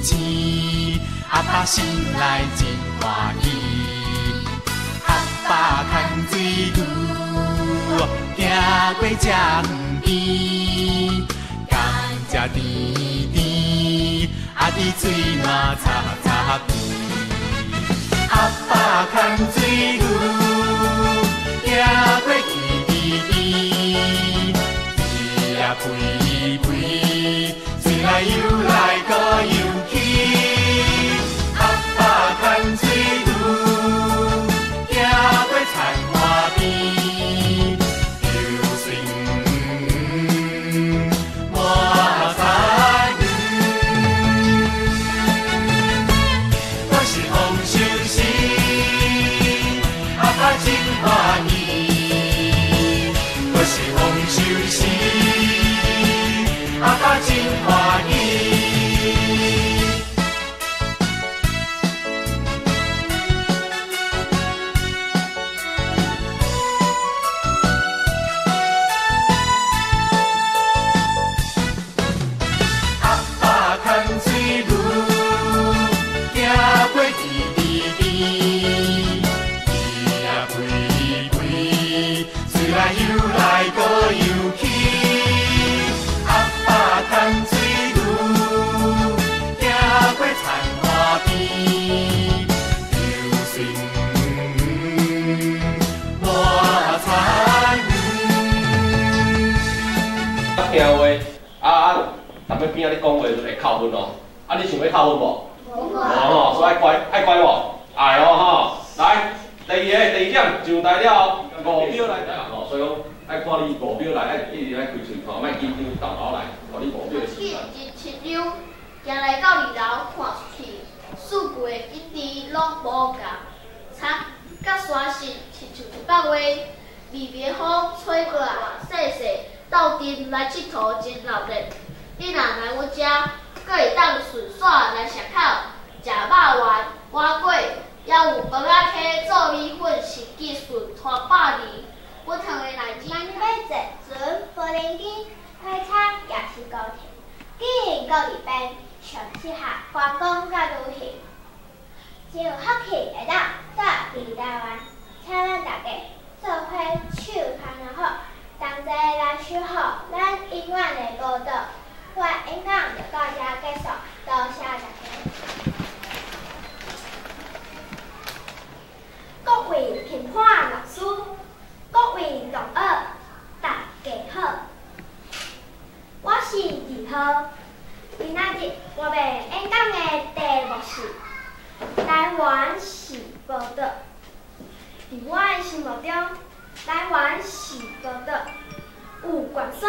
钱，阿爸心内真欢喜。阿爸牵水路，行过这远边，甘蔗甜甜，阿滴水暖插插边。阿爸牵水路，行过甜甜边，水啊飞飞，水来游来搁游去。阿爸牵水路，行过田花边，流水满田园。我是丰收时，阿爸真欢喜。我是丰收时，阿爸真欢喜。阿爸牵水路，行过甜甜边，鱼啊飞飞，水来游来搁游去。阿爸牵水路，行过田花边，流水满田园。听话逐尾边仔你讲话就会扣分哦。你想要扣分无？无吼，所以爱乖无？爱哦吼。来，第二点上台了，五秒来吼，所以讲爱看你5秒来，爱一直爱开喙吼，莫紧张动脑来，互你5秒的时间。市场行来到2楼看出去，四句的景致拢无共，田甲山势亲像一北话，微微风吹过来，细细斗阵来佚佗真热闹。你若来阮遮，阁会当顺续来巷口食肉丸、碗粿，也有蚵仔溪做米粉，是技术300年。阮乡的内子。万要坐船、无人机、火车也是高铁，既然到日本，上适合观光甲旅行。只有福气会当带离台湾，请咱大家做伙手牵了好，同齐来守护咱永远的宝岛。我的演讲就到这结束，多谢大家。各位评判老师，各位同学，大家好，我是2号。今仔日我要演讲的题目是台湾是宝岛。在我的心目中，台湾是宝岛，有悬山，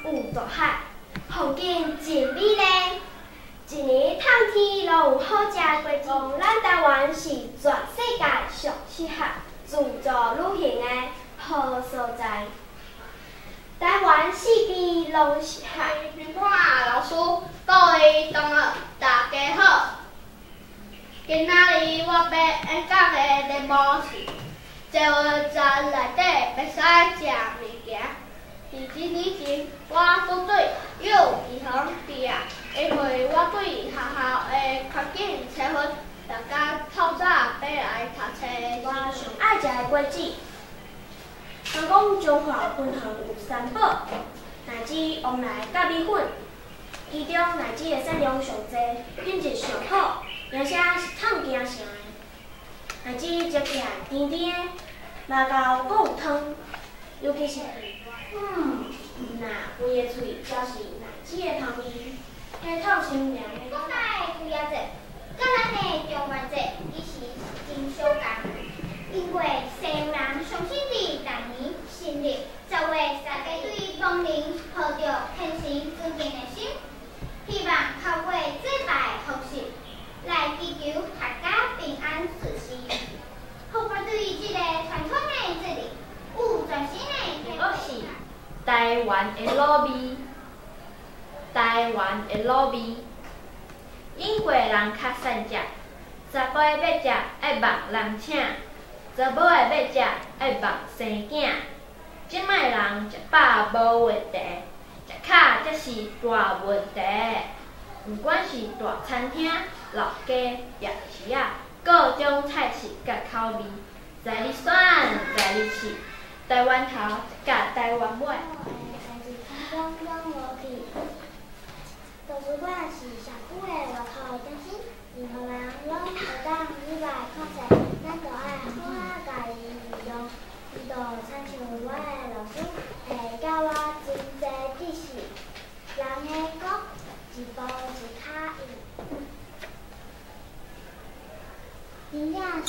有大海，风景真美丽。一年探天拢有好食的果子，咱台湾是全世界上适合自助旅行的好所在。台湾四季拢是海。评判老师，各位同学，大家好。今仔日我要演讲的题目是：节日站内底袂使食物件。伫2年前，我拄对幼儿园毕业，因为我对学校的环境差分，大家透早爬来读册。我上爱食的果子，人讲中华分行有3宝，乃至往来甲米粉，其中乃至的产量上济，品质上好，而且是烫惊城的。乃至食起来甜甜的，肉厚搁有汤，尤其是那规个喙就是乃至的汤味，下透清凉的。我来除夜节，甲咱的中元节其实是真相共，因为西洋人相信伫大年新历10月大家对亡灵抱着虔诚尊敬的心，希望透过祭拜的方式来祈求大家平安顺遂。好，我对这个传统的节日有全新的体会。台湾的卤味，台湾的卤味，英国人较善食，查甫的要食爱目人请，查某的要食爱目生囝。即摆人食饱无问题，食卡才是大问题。不管是大餐厅、老街、夜市啊，各种菜式甲口味，在你选，在你试。台湾头甲台湾尾。图书馆是上久的外口的中心，任何人拢会当入来看册，咱就爱好好家己利用。伊就亲像我的老师，会教我真侪知识。人会讲，一步一脚印。真正是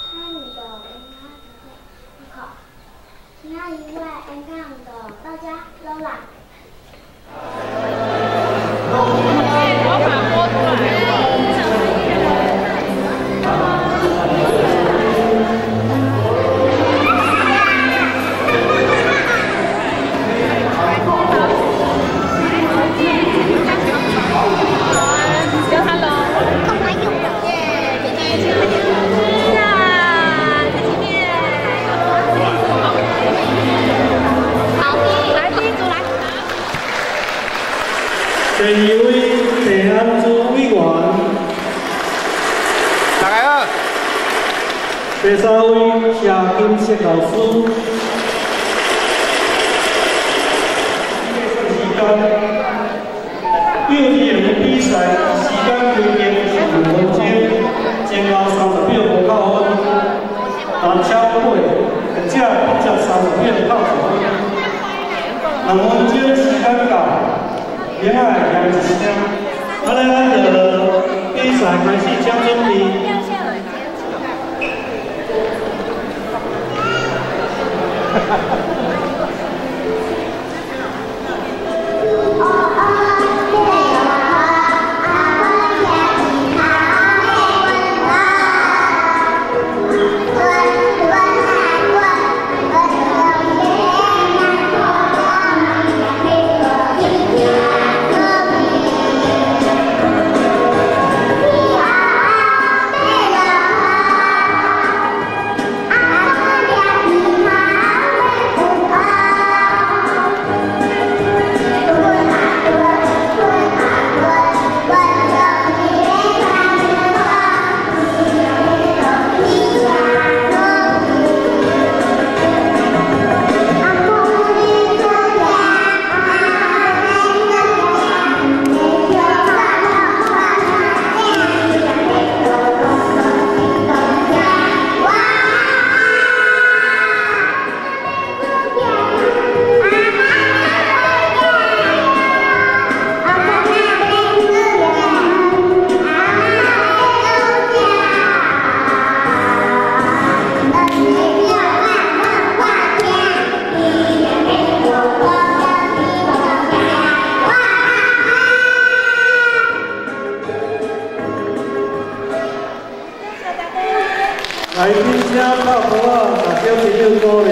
参与到演讲的课，请一位演讲的大家拢来。第二位陈安珠委员，大家好。第三位谢金石老师。幼稚园比赛时间规定是5分钟，前后30秒无扣分，但超过或者比这30秒扣1分。2分钟时间到。另外，响一声，安尼咱就比赛开始，请准备。来宾请拍鼓啊，大家朋友鼓励。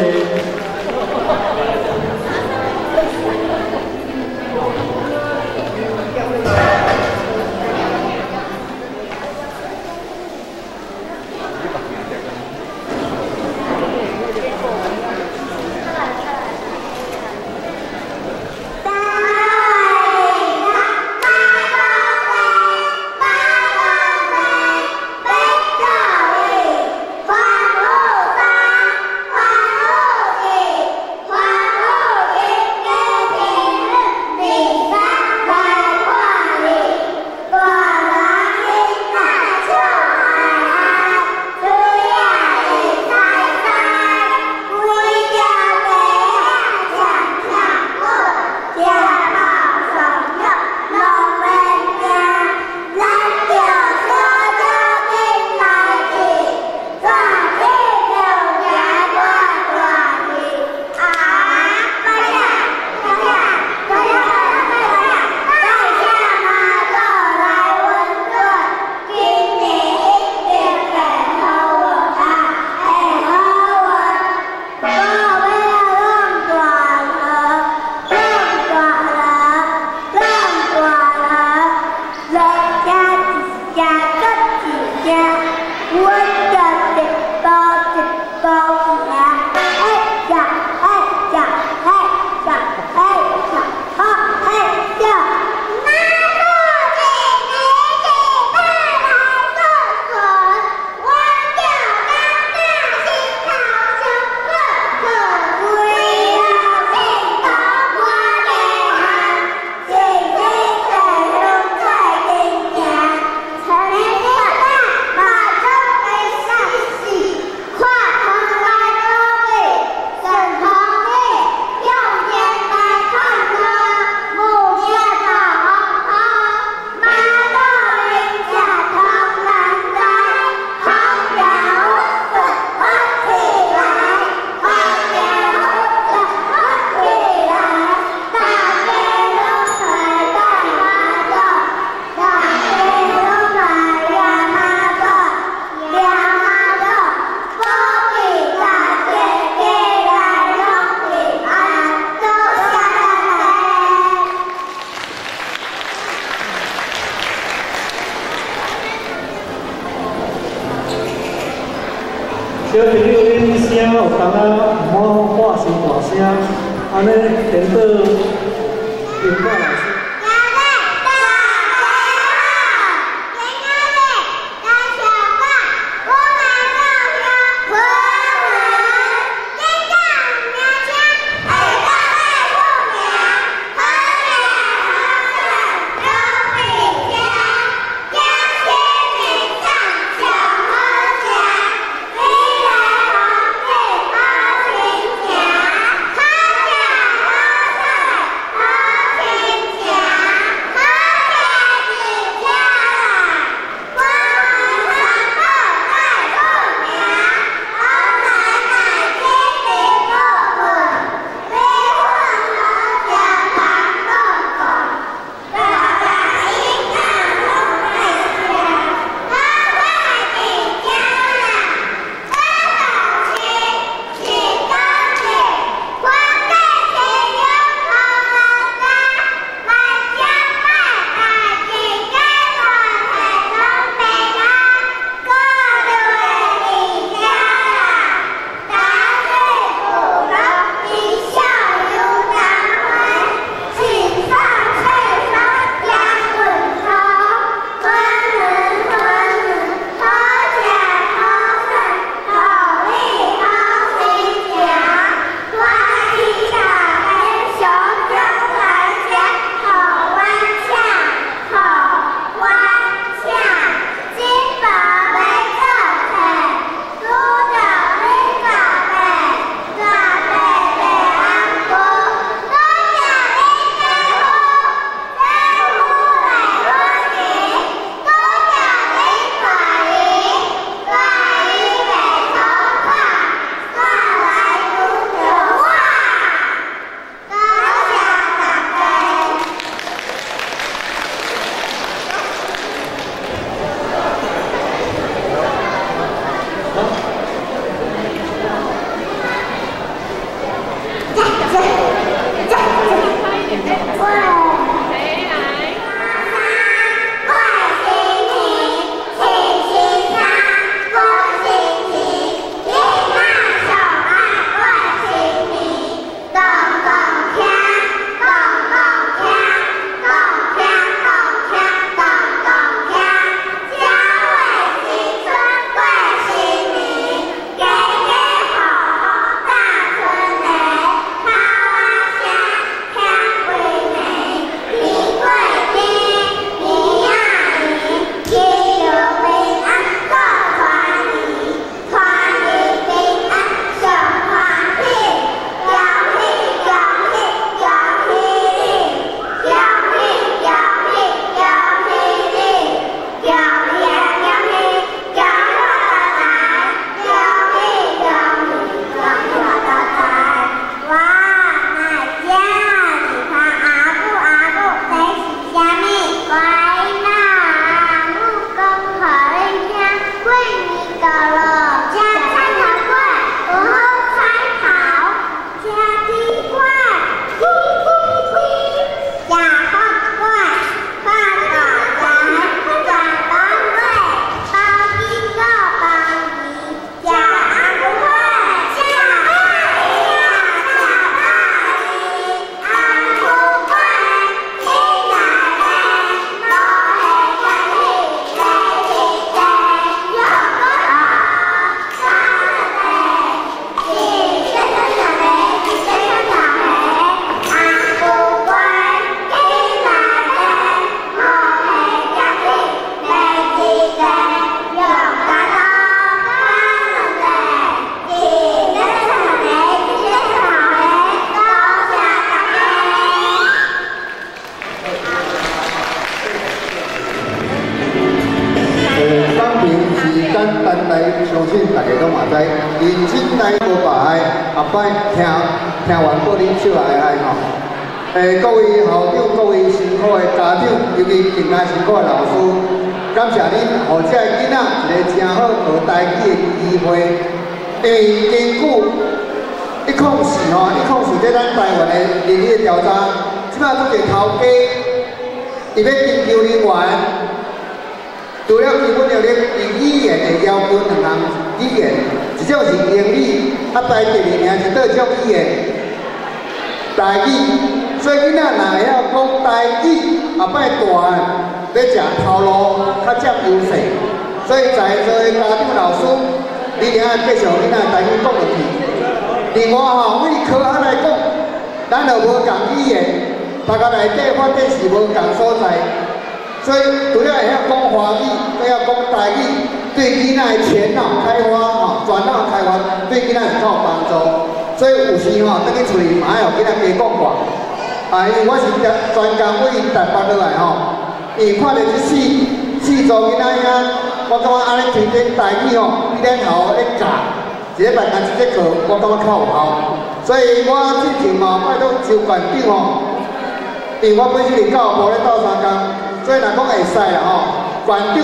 小朋友恁声有当啊，唔好话声大声，安尼变做变化来说。 相信大家拢嘛知，认真来无白爱，后摆听完过恁手来爱吼。各位校长、各位辛苦的家长，尤其更加辛苦的老师，感谢恁，互这个囡仔一个真好学台语的机会。根据104吼，104这咱台湾的民意调查，即摆做一个头家，伊要研究人员。 除了基本条例，语言的要求2项语言，一一种是英语，啊，排第2名是倒种语言，台语。所以囡仔若会晓讲台语，后摆大汉要食头路较占优势。所以在座的家长老师，你一定要继续囡仔台语讲落去。另外吼，为科学来讲，咱就无共语言，大家内底发展是无共所在。所以除了会晓讲华语，还要讲台语，对囡仔的前脑开发吼、转脑开发，对囡仔是较有帮助。所以有时吼，等去厝里嘛，要互囡仔加讲话。啊，因为我是专工为台北落来吼，因为看到这四组囡仔遐，我感觉安尼推荐台语吼，比咱头咧教，一个班一节课，我感觉较有效。所以我之前吼，拜托周馆长吼，因为我本身是教育部咧斗相共，所以若讲会使啦吼，馆长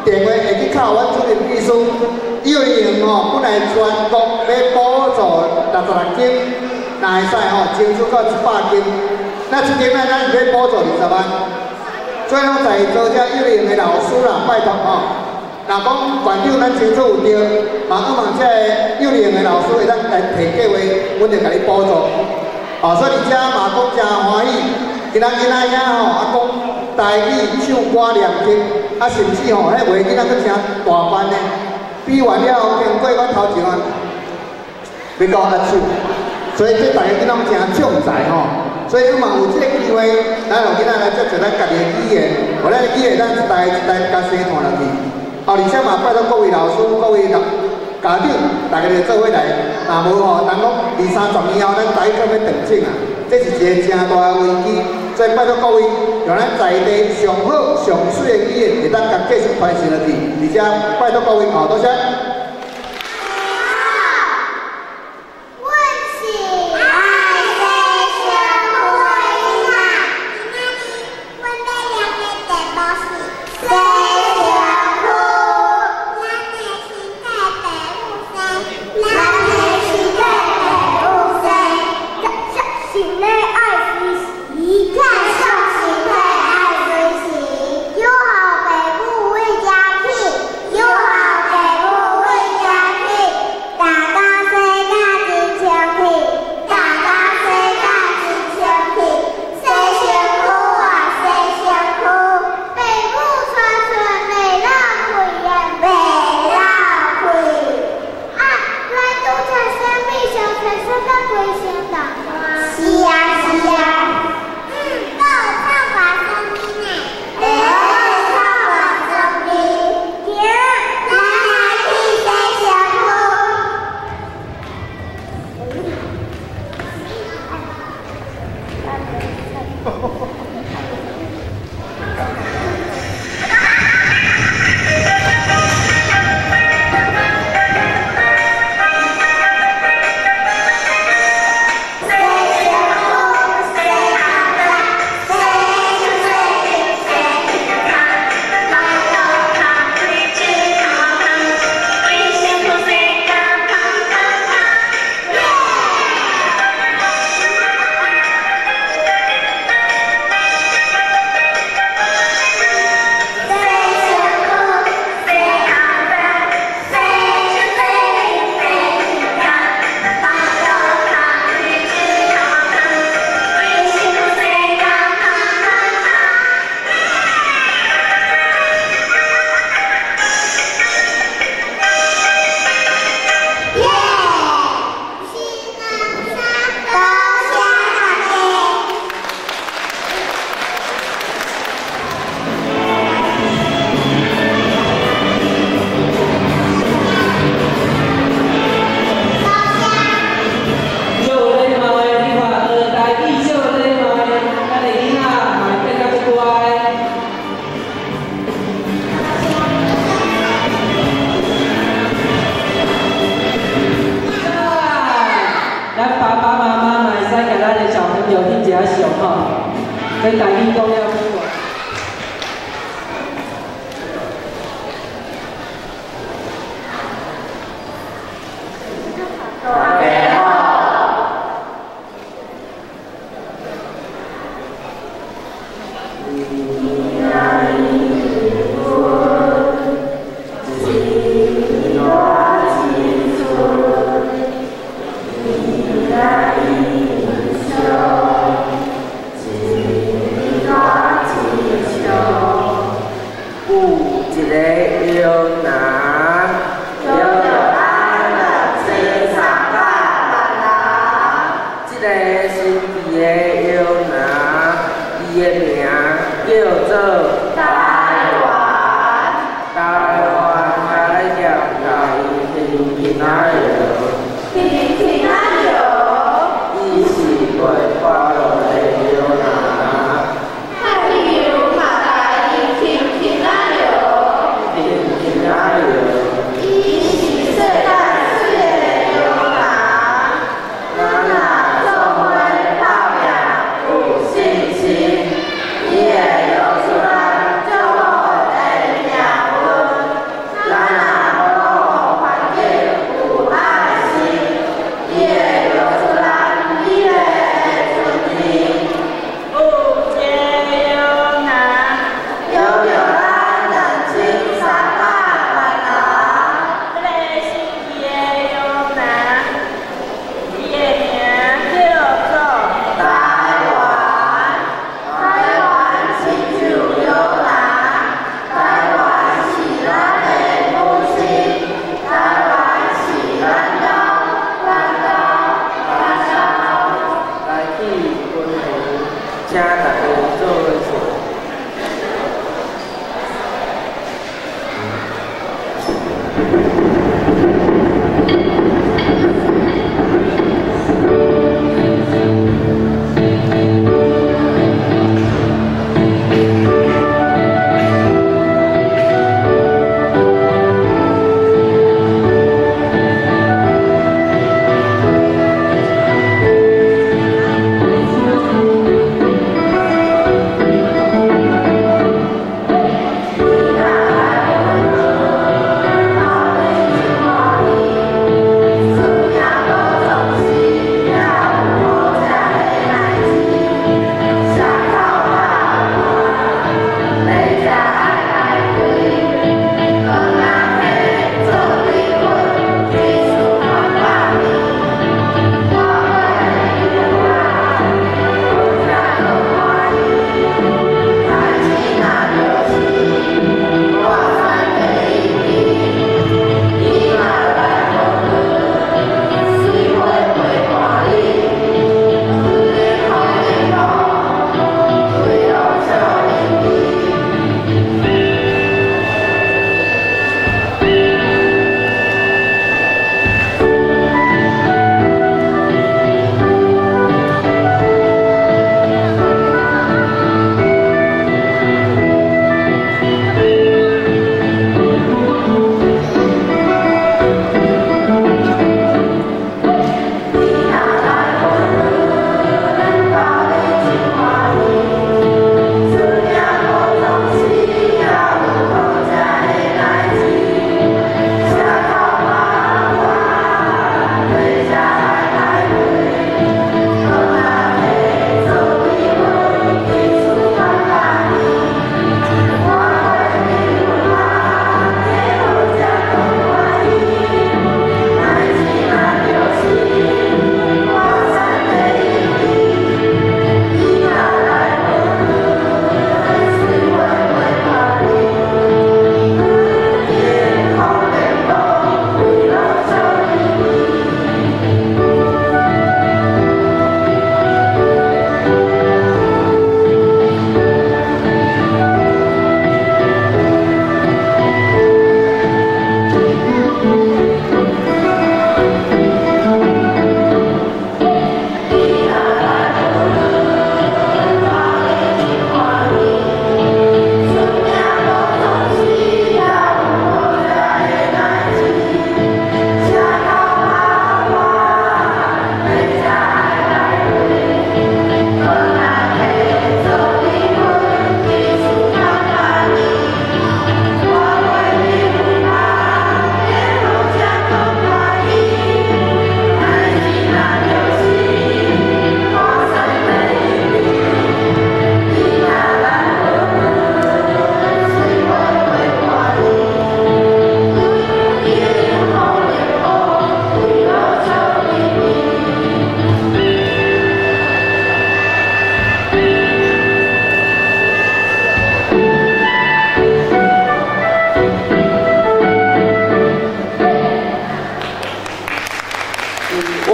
电话会去敲阮主任秘书，幼儿园吼本来全国要补助66间。若会使吼，争取到100斤，那1斤咱是要补助20万。所以拢在座遮幼儿园的老师啦，拜托吼。若讲馆长咱争取有对，嘛希望遮个幼儿园的老师会当来提计划，阮就甲你补助。哦，所以遮嘛讲真欢喜，今仔遐吼，啊讲台语、唱歌、念经，啊甚至吼，迄画囡仔佫真大班呢。比完了经过阮头前啊，要到阿手。所以这大家囡仔真重在吼，所以嘛有这个机会，咱互囡仔来接触咱家己的语言，互咱的语言咱一代一代甲生传落去。哦，而且嘛拜托各位老师、各位家长，大家就做伙来。若无吼，人讲20-30年后，咱台语课要断种啊，这是一个真大的危机。所以拜托各位，用咱在地上好、上水的语言，会当甲继续传承落去。而且拜托各位吼，多谢。跟台语讲了。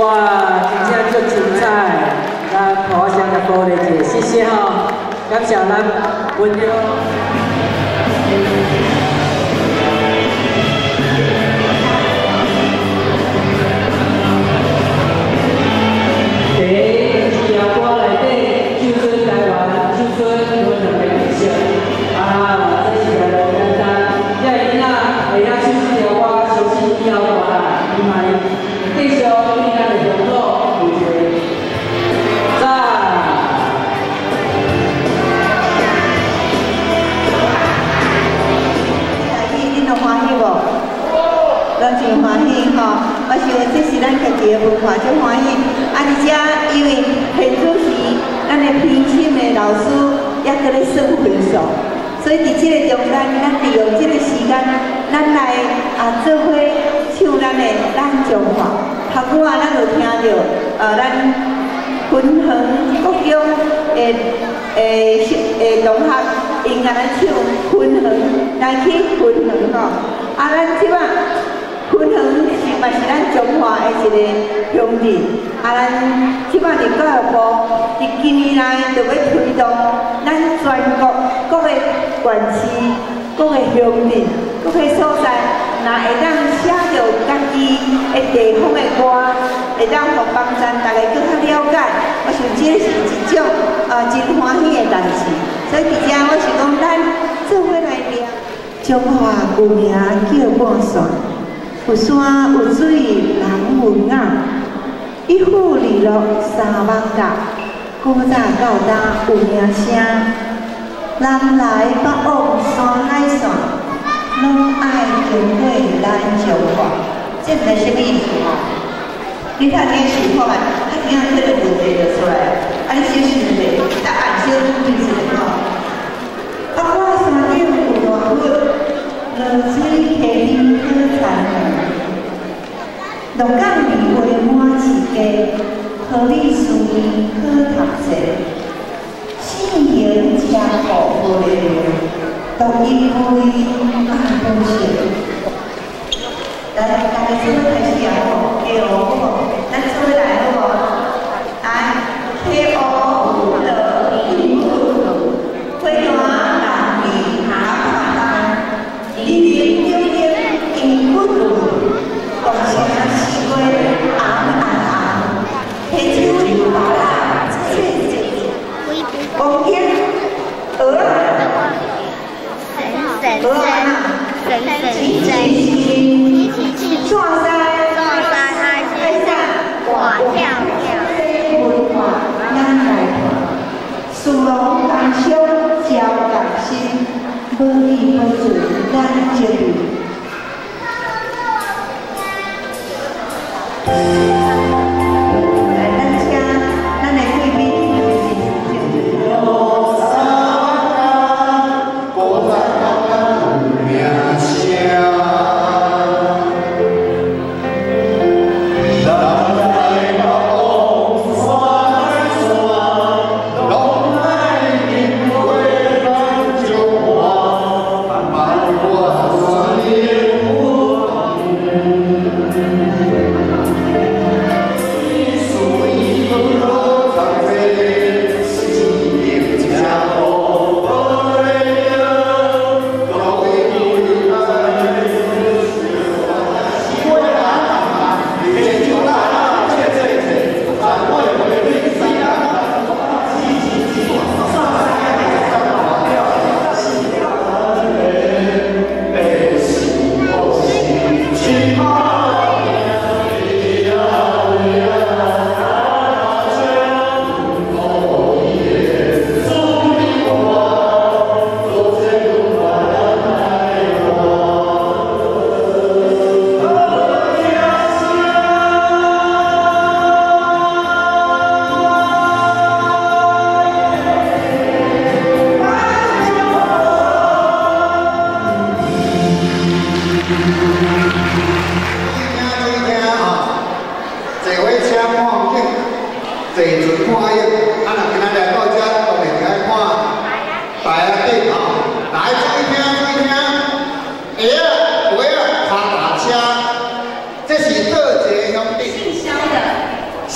哇，真正足精彩，咱互相甲鼓励一下，谢谢吼，感谢咱温柔。咱真欢喜吼，我想这是咱家己的文化，真欢喜。而且因为现主时，咱的偏心的老师也搁咧算分数，所以伫这个中间，咱利用这个时间，咱来做伙唱咱的《咱中华》。头拄仔咱就听到咱均衡各种同学因甲咱唱均衡，来去均衡吼。咱即摆。均衡嘛是咱中华的一个兄弟，咱即摆伫教育部，伫今年内就要推动咱全国各个县市、各个乡镇、各个所在，若会当写着家己的地方的歌，会当互帮助大家更较了解。我想这是一种真欢喜的代志，所以伫遮我是讲咱做伙来念，中华有名叫半线。有山有水人有雅，一府二路三万甲，古早到今有名声。南来北往山海线，拢爱经过咱中华。这毋知什么意思吼？你看你想看觅，听这个问题就出来了。你小想者，答案小注意一下吼。我山顶有大佛。落水溪边好田园，鹿港梨花满市街，桃李树园好读册。四营车库无咧流，独一杯爱好笑。来，大家做伙开始啊！吼，加油好无？咱做伙来好无？来，K O 乐音乐，花坛人儿下下。一年又年，因不如，动声四月红红红，黑手白啦，切切，光天鹅啊，鹅啊，一起撞山，爱上我跳跳，文化咱来看，殊荣同乡交感心。无义无罪，咱接受。来，咱请咱的贵宾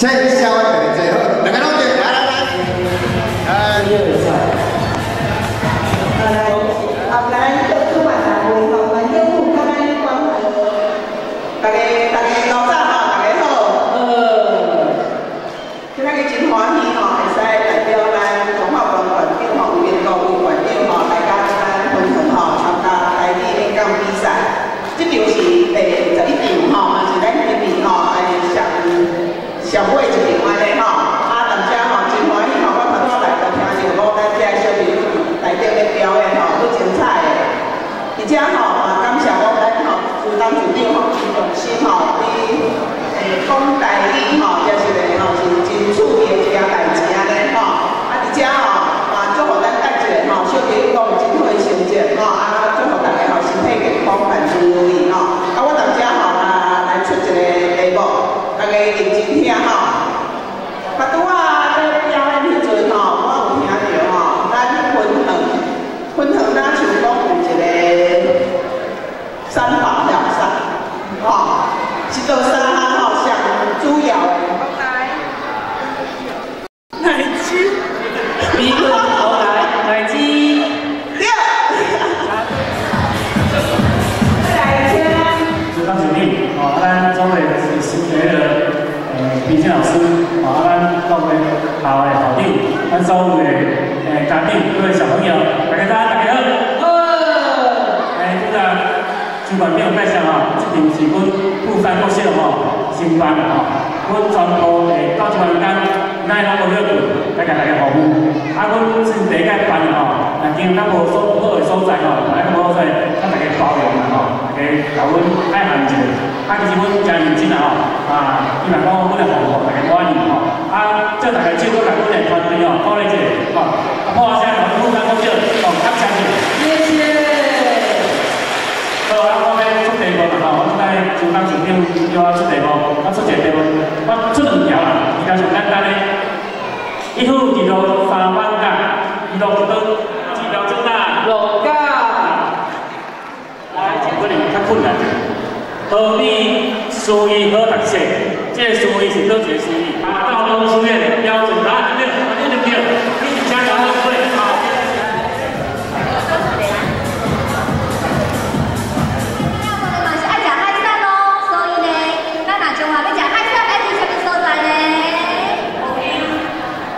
先消的特别最好，两个拢对，来。后来做出版大会吼，环境部甲咱关怀，大家老早吼，大家好。今仔日真欢喜吼，会使代表咱中华关环境吼有员工有环境吼来甲咱分享吼参加台语演讲比赛。这场是第21场吼，也是咱今年吼上尾一场安尼吼。啊，大家吼真欢喜吼，我头拄来就听着讲咱这小朋友内底咧表演吼，愈精彩的。而且吼，嘛感谢我咱吼副董事长吼真用心吼，讲台语吼，就是咧吼是真趣味的一件代志安尼吼。啊，而且吼嘛祝福咱带一个吼小朋友讲真好的成绩吼，啊祝福大家吼身体健康万事如意吼。啊，我大家吼来出一个题目，大家认真听吼。啊，拄仔咧表演迄阵吼，我有听着吼，咱分享咱像讲有一个三宝料山，吼，是道山吼上主要的。奶鸡，米粉头来，奶鸡。对。就当主力，哦，咱中磊是新学的毕竟老师，哦，咱各位校的校长，咱所有的家长，各位小朋友，大家好。这个主管没有介绍吼，这场是阮富山国小吼新办的吼，阮全部90万间，咱拢无了顾，来甲大家服务。啊，阮是第一届办吼，但今咱无好的所在吼，来无好所在，咱大家包容啦吼，大家甲阮爱含一下。啊，其实阮真认真啦吼，啊，伊若讲阮会服务大家满意吼，啊，叫大家照顾甲阮的团队吼，鼓励一下吼，啊，好啊，现在富山国小，哦，感谢你，谢谢。好啊，我要出题目啦吼，我在主当主长要出题目，我出一个题目，我出2条啦，2条上简单的。一户一路3万甲，一路一路做哪？6甲。来，这个较困难。何必书意好读册？这个书意是倒一个书意？道东书院标准答案对不对？对不对？你是加油对不对？好。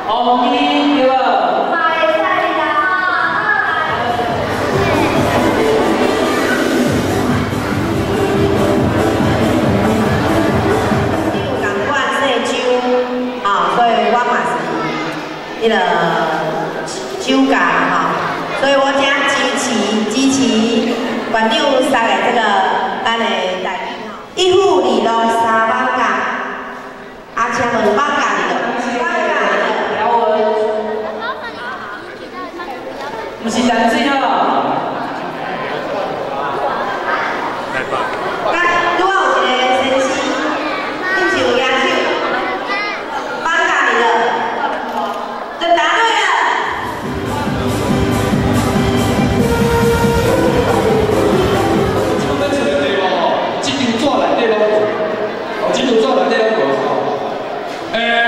红衣对吧？迄个酒家吼，所以我真支持馆长送的这个咱的台语吼，一户2路3万甲，啊，请问万甲里头，万甲里头条文，不是淡水哦。拄好有一个先生，你是有举手，万甲里头。答对了。我们这个题目吼，这张纸内底拢有，这张纸内底拢有吼。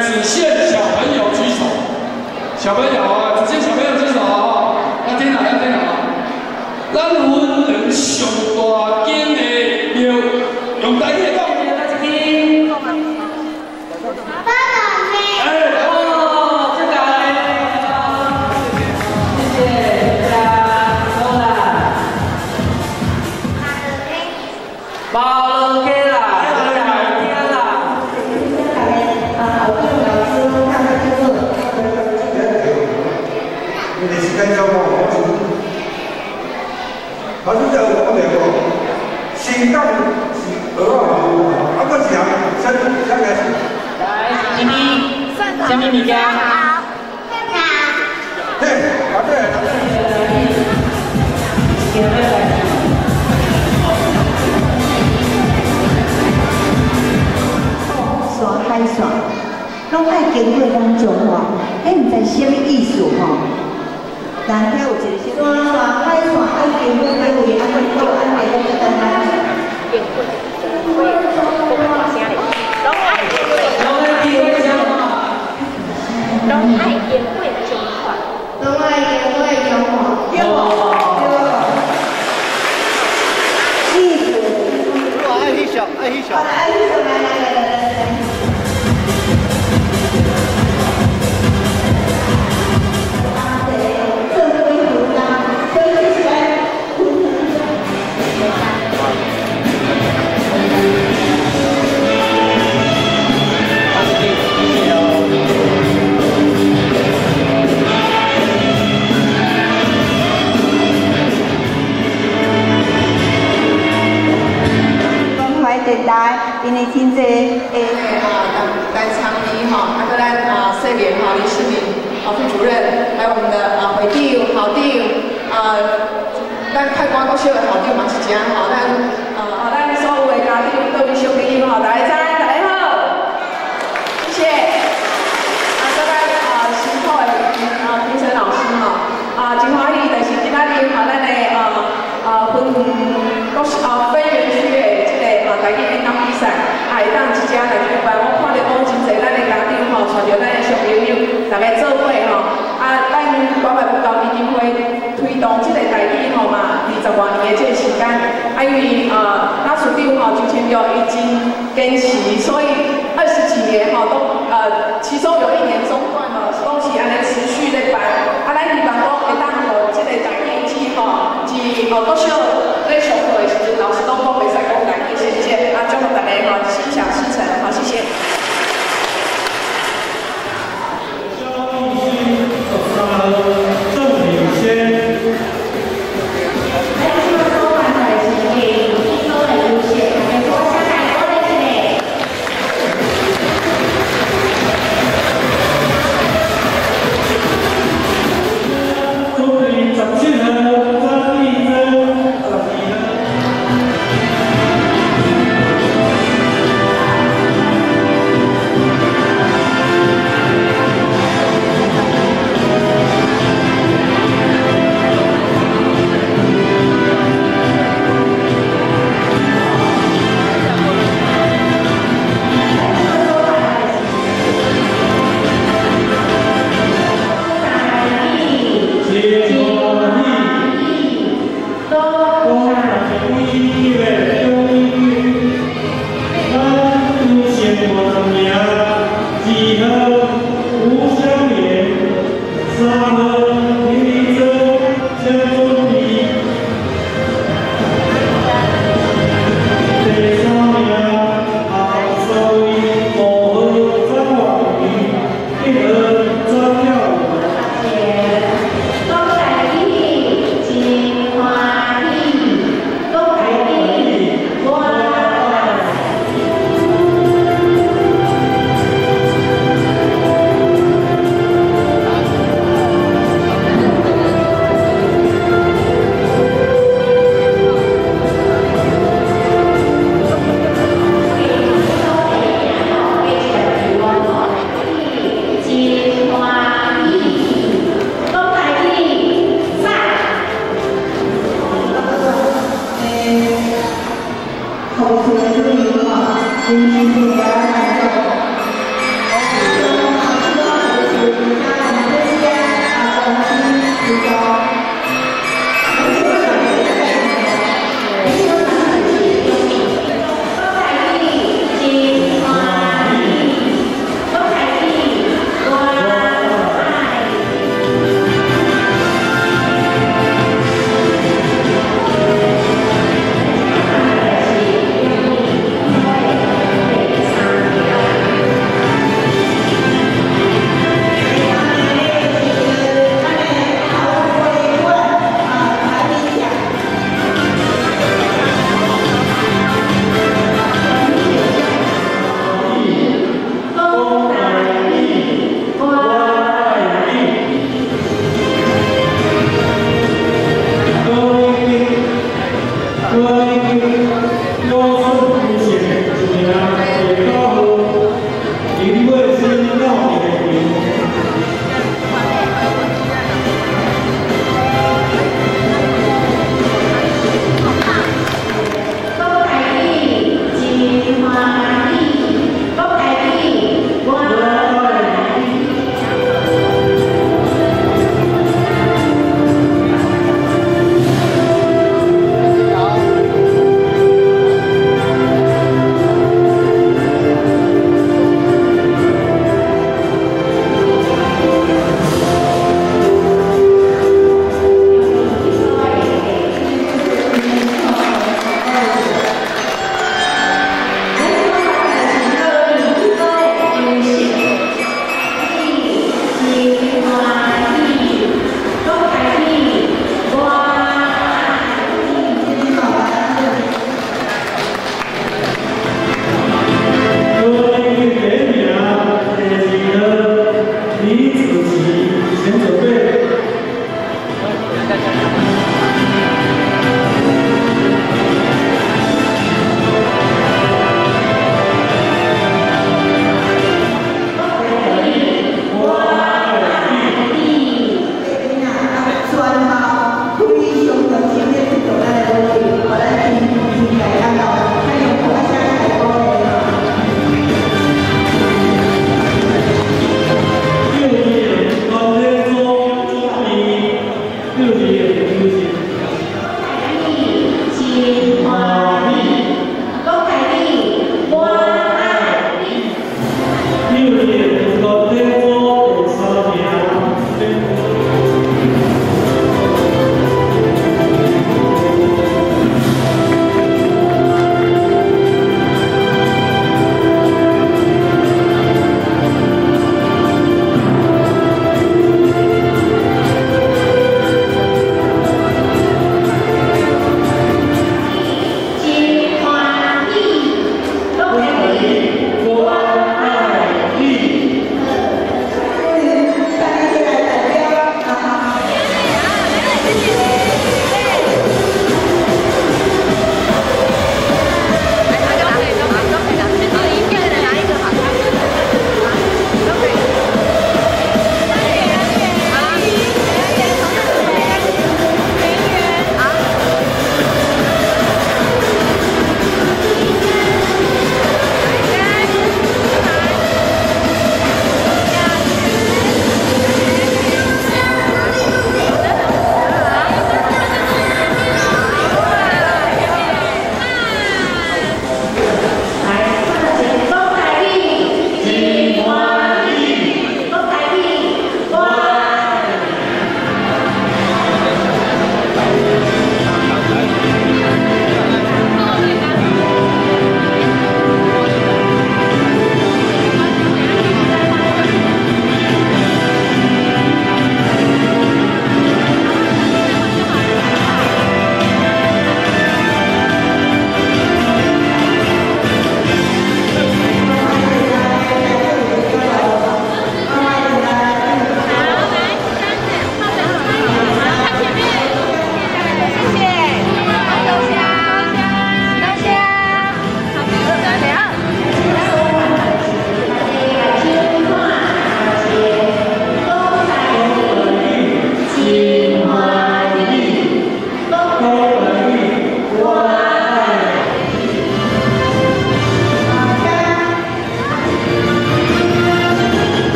只限小朋友举手，小朋友啊，只限小朋友举手啊，要听哪？咱文人上大间的庙，用台语讲。老师在我讲过，新港是2号路，啊，我是先开始。来，咪咪，什么物件？对，答对。山海线，拢爱经过咱中华，毋知什么意思吼？但遐有一个山海线爱经过哪位，安尼做安尼拢简单。会大声咧，拢爱。爱言会中华，拢爱言会中华。对爱翕相，爱翕相。电台，因为真济单长仪哈，还有咱社联哈李世民副主任，还有我们的会长、校长咱开关国小的校长嘛是真哈，咱所有的家长、各位小朋友哈，大家好，谢谢。再来辛苦的评审老师哈，真欢喜，就是今仔日哈，咱的分园区的台语演讲比赛，会当一家来举办。我看到讲真侪咱的家长吼，带着咱的小朋友，大家做伙吼。咱关怀辅导基金会推动这个台语吼嘛，20多年的这个时间。因为咱处长吼就签约已经坚持，所以20几年吼都其中有1年中断了，都是安尼持续在办。咱希望讲会当互这个台语季吼，是国小咧上课的时阵，老师拢讲袂使讲台语先。祝福大家吼，